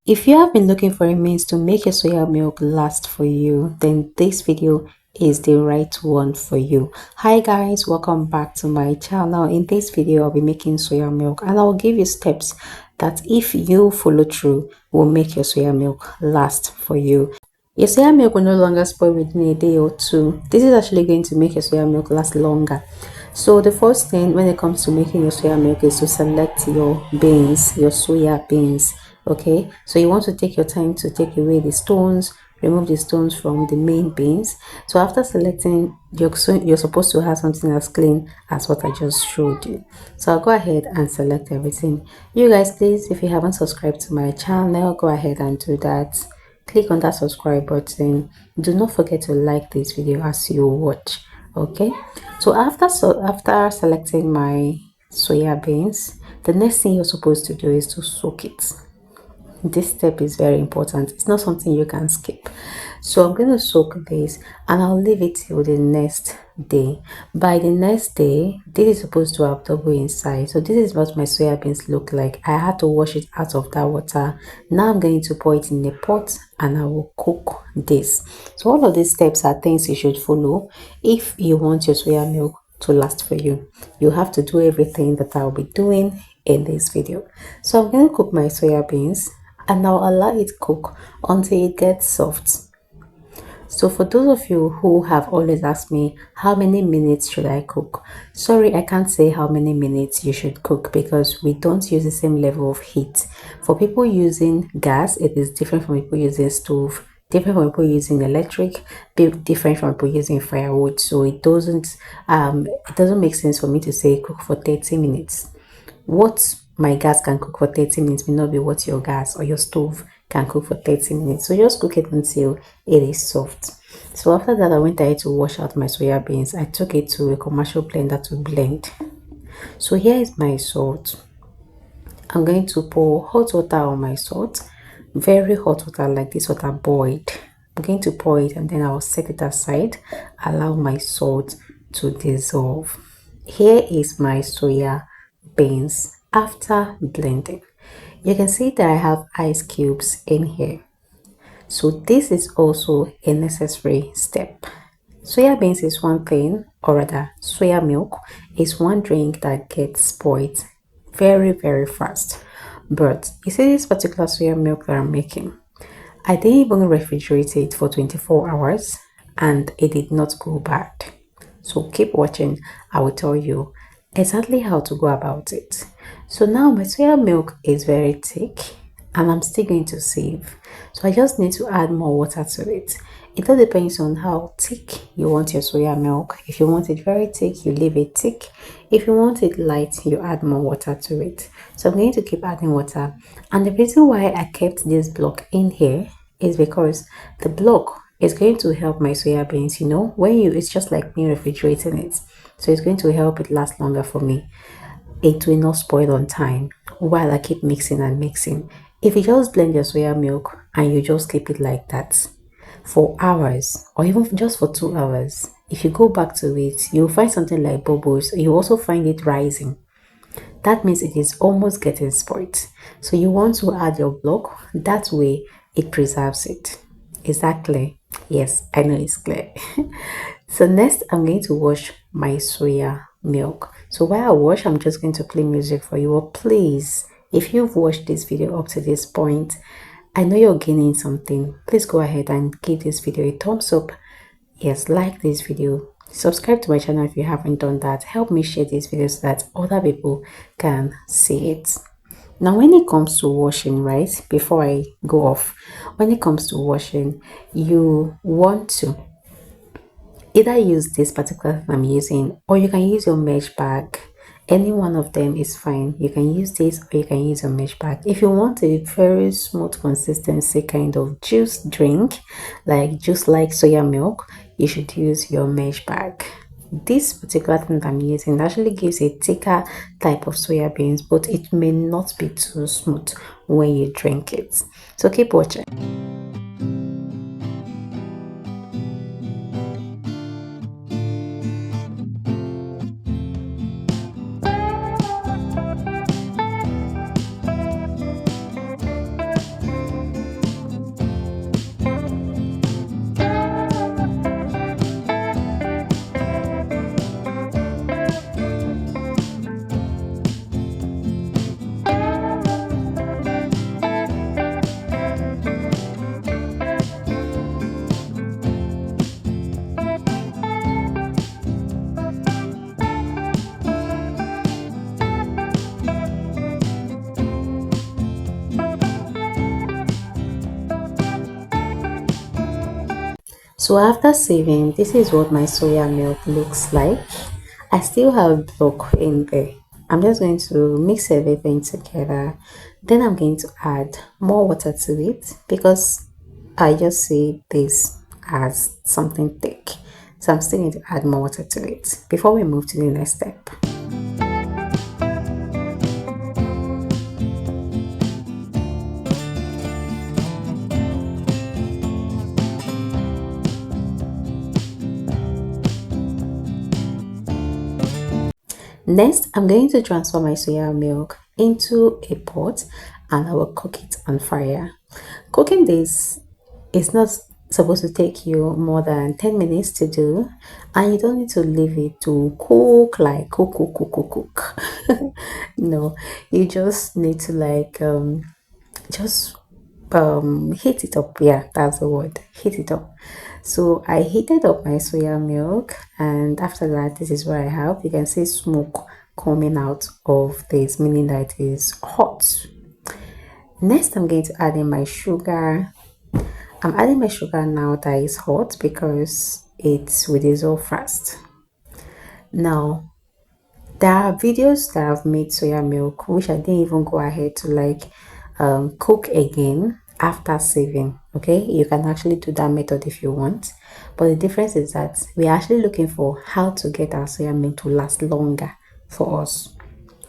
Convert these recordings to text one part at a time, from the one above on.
If you have been looking for a means to make your soya milk last for you, then this video is the right one for you. Hi guys, welcome back to my channel. In this video, I'll be making soya milk and I'll give you steps that if you follow through will make your soya milk last for you. Your soya milk will no longer spoil within a day or two. This is actually going to make your soya milk last longer. So the first thing when it comes to making your soya milk is to select your beans, your soya beans. Okay, so you want to take your time to take away the stones, remove the stones from the main beans. So after selecting, you're supposed to have something as clean as what I just showed you. So I'll go ahead and select everything. You guys, please, if you haven't subscribed to my channel, go ahead and do that. Click on that subscribe button. Do not forget to like this video as you watch. Okay, so after selecting my soya beans, the next thing you're supposed to do is to soak it. This step is very important. It's not something you can skip. So I'm going to soak this and I'll leave it till the next day. By the next day, this is supposed to have double inside. So this is what my soya beans look like. I had to wash it out of that water. Now I'm going to pour it in a pot and I will cook this. So all of these steps are things you should follow if you want your soya milk to last for you. You have to do everything that I'll be doing in this video. So I'm going to cook my soya beans and I'll allow it cook until it gets soft. So for those of you who have always asked me how many minutes should I cook, sorry, I can't say how many minutes you should cook because we don't use the same level of heat. For people using gas, it is different from people using stove, different from people using electric, different from people using firewood. So it doesn't make sense for me to say cook for 30 minutes. What my gas can cook for 30 minutes may not be what your gas or your stove can cook for 30 minutes. So just cook it until it is soft. So after that, I went ahead to wash out my soya beans. I took it to a commercial blender to blend. So here is my salt. I'm going to pour hot water on my salt. Very hot water, like this water boiled. I'm going to pour it and then I'll set it aside. Allow my salt to dissolve. Here is my soya beans after blending. You can see that I have ice cubes in here. So this is also a necessary step. Soya beans is one thing, or rather soya milk is one drink that gets spoiled very, very fast. But you see this particular soya milk that I'm making, I didn't even refrigerate it for 24 hours and it did not go bad. So keep watching. I will tell you exactly how to go about it. So now my soya milk is very thick and I'm still going to sieve. So I just need to add more water to it. It all depends on how thick you want your soya milk. If you want it very thick, you leave it thick. If you want it light, you add more water to it. So I'm going to keep adding water. And the reason why I kept this block in here is because the block is going to help my soya beans, it's just like me refrigerating it. So it's going to help it last longer for me. It will not spoil on time while I keep mixing and mixing. If you just blend your soya milk and you just keep it like that for hours or even just for 2 hours, if you go back to it, you'll find something like bubbles. You also find it rising. That means it is almost getting spoiled. So you want to add your block. That way it preserves it. Exactly. Yes, I know it's clear. So next, I'm going to wash my soya milk. So while I wash, I'm just going to play music for you. Please, if you've watched this video up to this point, I know you're gaining something. Please go ahead and give this video a thumbs up. Yes, like this video. Subscribe to my channel if you haven't done that. Help me share this video so that other people can see it. Now, when it comes to washing, right, before I go off, when it comes to washing, you want to either use this particular thing I'm using or you can use your mesh bag. Any one of them is fine. You can use this or you can use a mesh bag. If you want a very smooth consistency kind of juice drink, like soya milk, you should use your mesh bag. This particular thing that I'm using actually gives a thicker type of soya beans, but it may not be too smooth when you drink it. So keep watching. So after saving, this is what my soya milk looks like. I still have milk in there. I'm just going to mix everything together. Then I'm going to add more water to it because I just see this as something thick. So I'm still going to add more water to it before we move to the next step. Next, I'm going to transfer my soya milk into a pot and I will cook it on fire. Cooking this is not supposed to take you more than 10 minutes to do, and you don't need to leave it to cook like cook. No, you just need to like just heat it up. Yeah, that's the word, heat it up. So I heated up my soya milk, and after that, this is what I have. You can see smoke coming out of this, meaning that it is hot. Next, I'm going to add in my sugar. I'm adding my sugar now that is hot because it will dissolve fast. Now, there are videos that I've made soya milk which I didn't even go ahead to like cook again after saving. Okay, you can actually do that method if you want, but the difference is that we're actually looking for how to get our soya milk to last longer for us.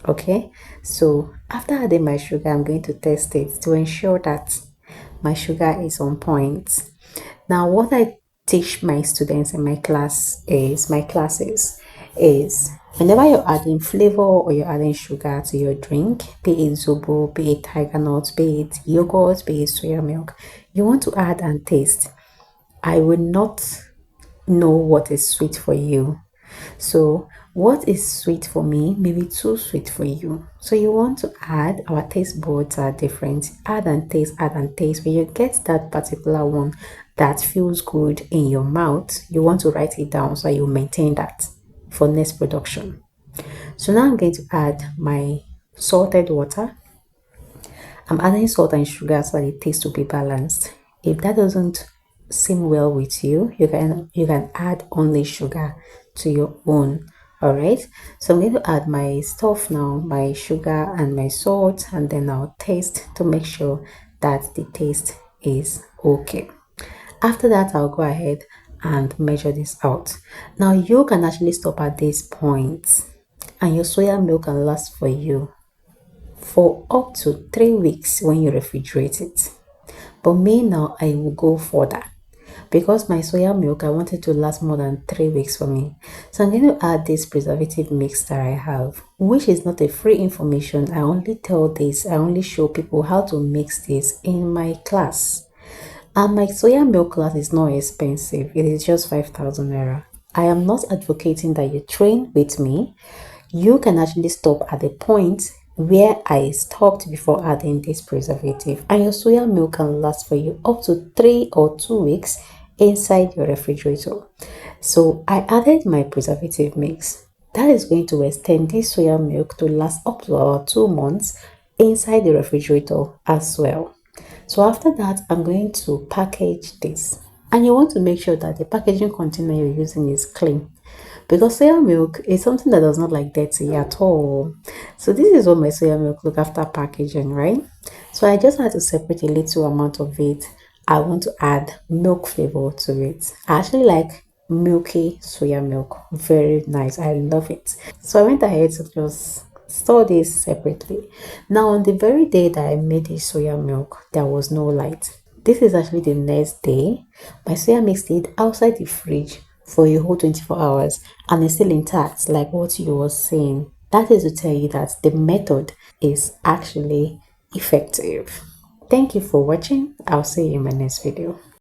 Okay, so after adding my sugar, I'm going to test it to ensure that my sugar is on point. Now, what I teach my students in my classes is whenever you're adding flavor or you're adding sugar to your drink, be it zobo, be it tiger nuts, be it yogurt, be it soya milk, you want to add and taste. I will not know what is sweet for you. So what is sweet for me may be too sweet for you. So you want to add, our taste buds are different. Add and taste, add and taste. When you get that particular one that feels good in your mouth, you want to write it down so you maintain that for next production. So now I'm going to add my salted water. I'm adding salt and sugar so the taste will be balanced. If that doesn't seem well with you, you can add only sugar to your own. All right, so I'm going to add my stuff now, my sugar and my salt, and then I'll taste to make sure that the taste is okay. After that, I'll go ahead and measure this out. Now you can actually stop at this point and your soya milk can last for you for up to 3 weeks when you refrigerate it. But me now, I will go further because my soya milk, I want it to last more than 3 weeks for me. So I'm going to add this preservative mix that I have, which is not a free information. I only tell this, I only show people how to mix this in my class. And my soya milk class is not expensive. It is just 5,000 naira. I am not advocating that you train with me. You can actually stop at the point where I stopped before adding this preservative, and your soya milk can last for you up to 3 or 2 weeks inside your refrigerator. So I added my preservative mix. That is going to extend this soya milk to last up to about 2 months inside the refrigerator as well. So after that, I'm going to package this, and you want to make sure that the packaging container you're using is clean because soya milk is something that does not like dirty at all. So this is what my soya milk look after packaging, right? So I just had to separate a little amount of it. I want to add milk flavor to it. I actually like milky soya milk, very nice. I love it. So I went ahead to just store this separately. Now on the very day that I made this soya milk, there was no light. This is actually the next day. My soya milk stayed outside the fridge for a whole 24 hours and it's still intact, like what you were saying. That is to tell you that the method is actually effective. Thank you for watching. I'll see you in my next video.